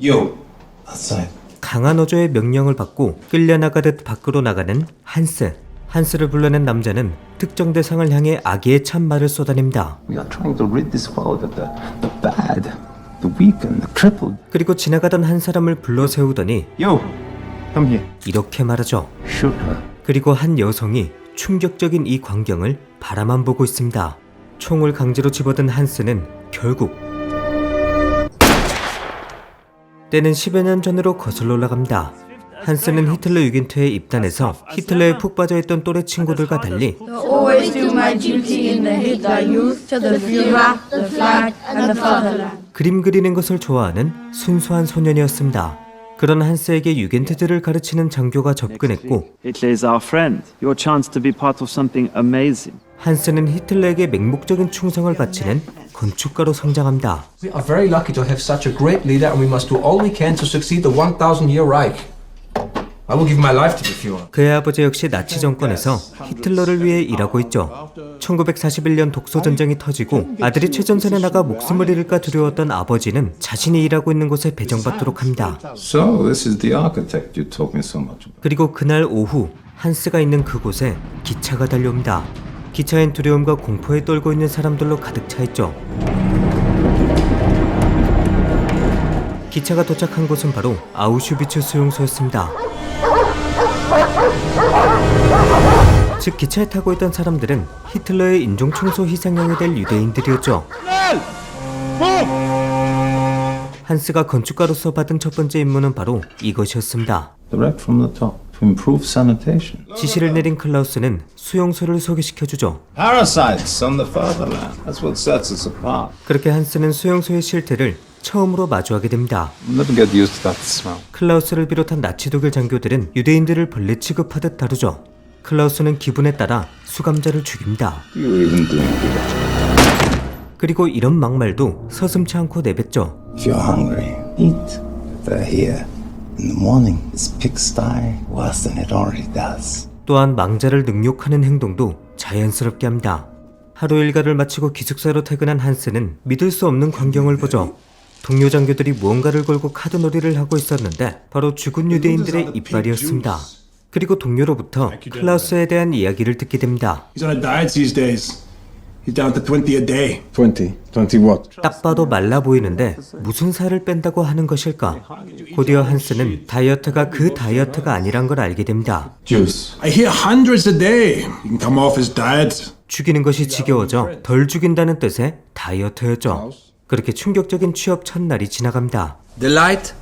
You, outside. 강한 어조의 명령을 받고 끌려나가듯 밖으로 나가는 한스. 한스를 불러낸 남자는 특정 대상을 향해 악의의 참말을 쏟아냅니다. We are trying to rid this world of the bad, the weak and the crippled. 그리고 지나가던 한 사람을 불러 세우더니 You, come here. 이렇게 말하죠. Shoot her. 그리고 한 여성이 충격적인 이 광경을 바라만 보고 있습니다. 총을 강제로 집어든 한스는 결국 때는 10여 년 전으로 거슬러 올라갑니다. 한스는 히틀러 유겐트에 입단해서 히틀러에 푹 빠져있던 또래 친구들과 달리 always do my duty in the Hitler Youth to the Führer, the flag, and the fatherland. 그림 그리는 것을 좋아하는 순수한 소년이었습니다. 그런 한스에게 유겐트들을 가르치는 장교가 접근했고 Hitler is our friend. Your chance to be part of something amazing. 한스는 히틀러에게 맹목적인 충성을 바치는 건축가로 성장합니다. We are very lucky to have such a great leader and we must do all we can to succeed the 1000-year Reich. I will give my life to the Führer. 그의 아버지 역시 나치 정권에서 히틀러를 위해 일하고 있죠. 1941년 독소전쟁이 터지고 아들이 최전선에 나가 목숨을 잃을까 두려웠던 아버지는 자신이 일하고 있는 곳에 배정받도록 합니다. So this is the architect you told me so much about. 그리고 그날 오후 한스가 있는 그곳에 기차가 달려옵니다. 기차엔 두려움과 공포에 떨고 있는 사람들로 가득 차 있죠. 기차가 도착한 곳은 바로 아우슈비츠 수용소였습니다. 즉 기차에 타고 있던 사람들은 히틀러의 인종청소 희생양이 될 유대인들이었죠. 한스가 건축가로서 받은 첫 번째 임무는 바로 이것이었습니다. Direct from the top to improve sanitation. 지시를 내린 클라우스는 수용소를 소개시켜주죠. Parasites on the fatherland. That's what sets us apart. 그렇게 한스는 수용소의 실태를 처음으로 마주하게 됩니다. Never get used to that smell. 클라우스를 비롯한 나치 독일 장교들은 유대인들을 벌레 취급하듯 다루죠. 클라우스는 기분에 따라 수감자를 죽입니다. You're even doing good. 그리고 이런 막말도 서슴지 않고 내뱉죠. If you're hungry, eat. They're here. In the morning, this pigsty worse than it already does. 또한 망자를 능욕하는 행동도 자연스럽게 합니다. 하루 일과를 마치고 기숙사로 퇴근한 한스는 믿을 수 없는 광경을 보죠. 동료 장교들이 무언가를 걸고 카드놀이를 하고 있었는데 바로 죽은 유대인들의 이빨이었습니다. 그리고 동료로부터 클라우스에 대한 이야기를 듣게 됩니다. He's on a diet these days. He's down to 20 a day. 20 what? 딱 봐도 말라 보이는데 무슨 살을 뺀다고 하는 것일까? 곧이어 한스는 다이어트가 그 다이어트가 아니란 걸 알게 됩니다. Juice. I hear hundreds a day. He can come off his diet. 죽이는 것이 지겨워져 덜 죽인다는 뜻의 다이어트였죠. 그렇게 충격적인 취업 첫날이 지나갑니다. Delight.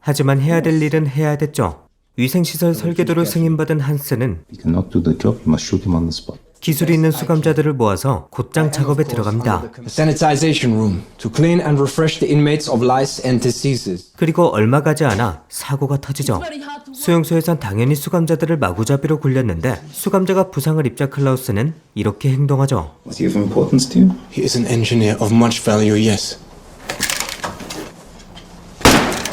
하지만 해야 될 일은 해야 됐죠. 위생시설 설계도를 승인받은 한스는 He cannot do the job. You must shoot him on the spot. 기술이 있는 수감자들을 모아서 곧장 작업에 들어갑니다. A sanitization room to clean and refresh the inmates of lice and diseases. 그리고 얼마 가지 않아 사고가 터지죠. 수용소에선 당연히 수감자들을 마구잡이로 굴렸는데 수감자가 부상을 입자 클라우스는 이렇게 행동하죠. Was he of importance to you? He is an engineer of much value, yes.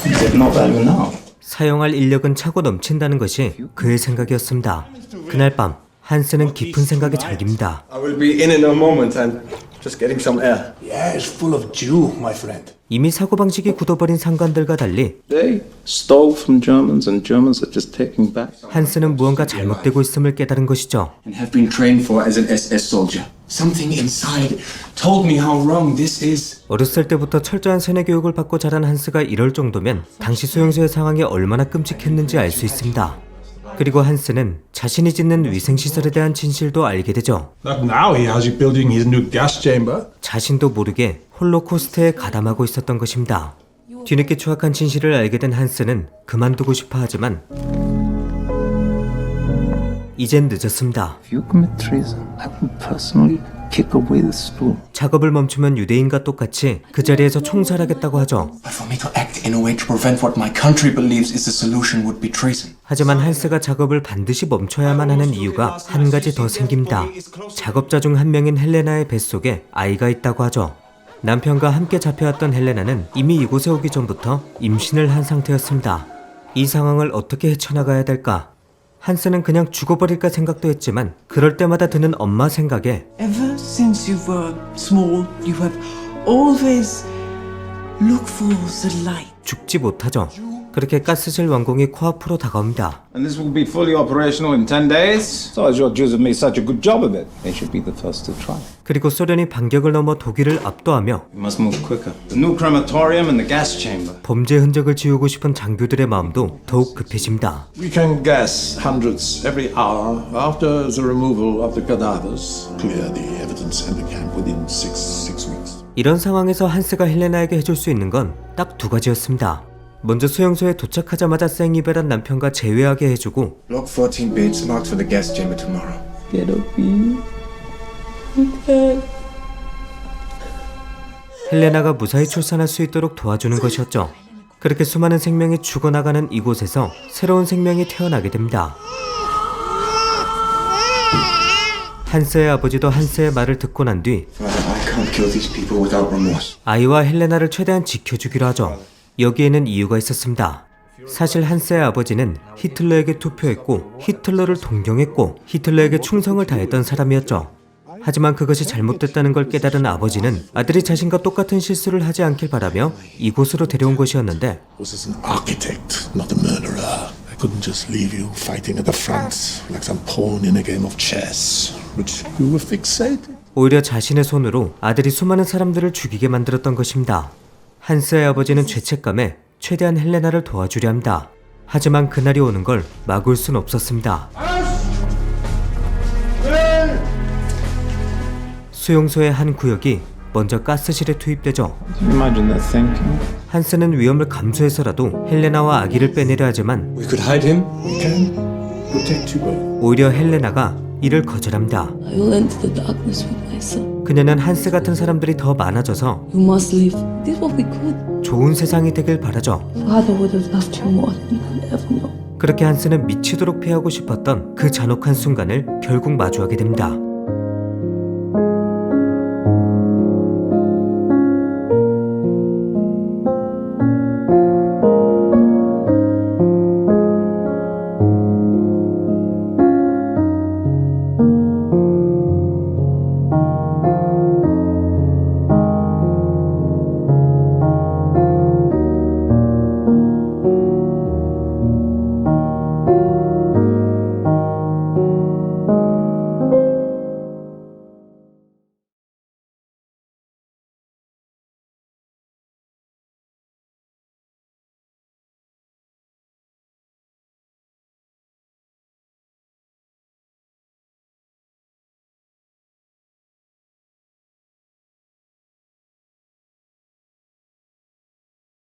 He's of no value now. 사용할 인력은 차고 넘친다는 것이 그의 생각이었습니다. 그날 밤 한스는 깊은 생각에 잠깁니다. I will be in a moment. I'm just getting some air. Yeah, it's full of Jew, my friend. 이미 사고방식이 굳어버린 상관들과 달리 They stole from Germans and Germans are just taking back. 한스는 무언가 잘못되고 있음을 깨달은 것이죠. And have been trained for as an SS soldier. Something inside told me how wrong this is. 어렸을 때부터 철저한 세뇌 교육을 받고 자란 한스가 이럴 정도면 당시 수용소의 상황이 얼마나 끔찍했는지 알 수 있습니다. 그리고 한스는 자신이 짓는 위생시설에 대한 진실도 알게 되죠. Look, now he has you building his new gas chamber. 자신도 모르게 홀로코스트에 가담하고 있었던 것입니다. 뒤늦게 추악한 진실을 알게 된 한스는 그만두고 싶어 하지만 이젠 늦었습니다. If you commit treason, I will personally kick away the stool. 작업을 멈추면 유대인과 똑같이 그 자리에서 총살하겠다고 하죠. But for me to act in a way to prevent what my country believes is the solution would be treason. 하지만 한스가 작업을 반드시 멈춰야만 하는 이유가 한 가지 더 생깁니다. 작업자 중 한 명인 헬레나의 뱃속에 아이가 있다고 하죠. 남편과 함께 잡혀왔던 헬레나는 이미 이곳에 오기 전부터 임신을 한 상태였습니다. 이 상황을 어떻게 헤쳐나가야 될까? 한스는 그냥 죽어버릴까 생각도 했지만 그럴 때마다 드는 엄마 생각에 Ever since you were small, you have always Look for the light. 죽지 못하죠. 그렇게 가스실 완공이 코앞으로 다가옵니다. And this will be fully operational in 10 days. So as your Jews have made such a good job of it, they should be the first to try. 그리고 소련이 반격을 넘어 독일을 압도하며 We must move quicker. The new crematorium and the gas chamber. 범죄 흔적을 지우고 싶은 장교들의 마음도 더욱 급해집니다. We can gas hundreds every hour after the removal of the cadavers. Clear the evidence and the camp within six weeks. 이런 상황에서 한스가 헬레나에게 해줄 수 있는 건 딱 두 가지였습니다. 먼저 수용소에 도착하자마자 생이별한 남편과 재회하게 해주고 Block 14 beds marked for the gas chamber tomorrow. 헬레나가 무사히 출산할 수 있도록 도와주는 것이었죠. 그렇게 수많은 생명이 죽어나가는 이곳에서 새로운 생명이 태어나게 됩니다. 한스의 아버지도 한스의 말을 듣고 난 뒤 Father, I can't kill these people without remorse. 아이와 헬레나를 최대한 지켜주기로 하죠. 여기에는 이유가 있었습니다. 사실 한스의 아버지는 히틀러에게 투표했고 히틀러를 동경했고 히틀러에게 충성을 다했던 사람이었죠. 하지만 그것이 잘못됐다는 걸 깨달은 아버지는 아들이 자신과 똑같은 실수를 하지 않길 바라며 이곳으로 데려온 것이었는데 I was an architect, not a murderer. I couldn't just leave you fighting at the front like some pawn in a game of chess, which you were fixated. 오히려 자신의 손으로 아들이 수많은 사람들을 죽이게 만들었던 것입니다. 한스의 아버지는 죄책감에 최대한 헬레나를 도와주려 합니다. 하지만 그날이 오는 걸 막을 순 없었습니다. 수용소의 한 구역이 먼저 가스실에 투입되죠. Imagine that thinking. 한스는 위험을 감수해서라도 헬레나와 아기를 빼내려 하지만 We could hide him. We can protect you both. 오히려 헬레나가 이를 거절합니다. I will enter the darkness with my son. 그녀는 한스 같은 사람들이 더 많아져서 You must live. This is what we could. 좋은 세상이 되길 바라죠. Father would have loved you more than you could ever know. 그렇게 한스는 미치도록 피하고 싶었던 그 잔혹한 순간을 결국 마주하게 됩니다.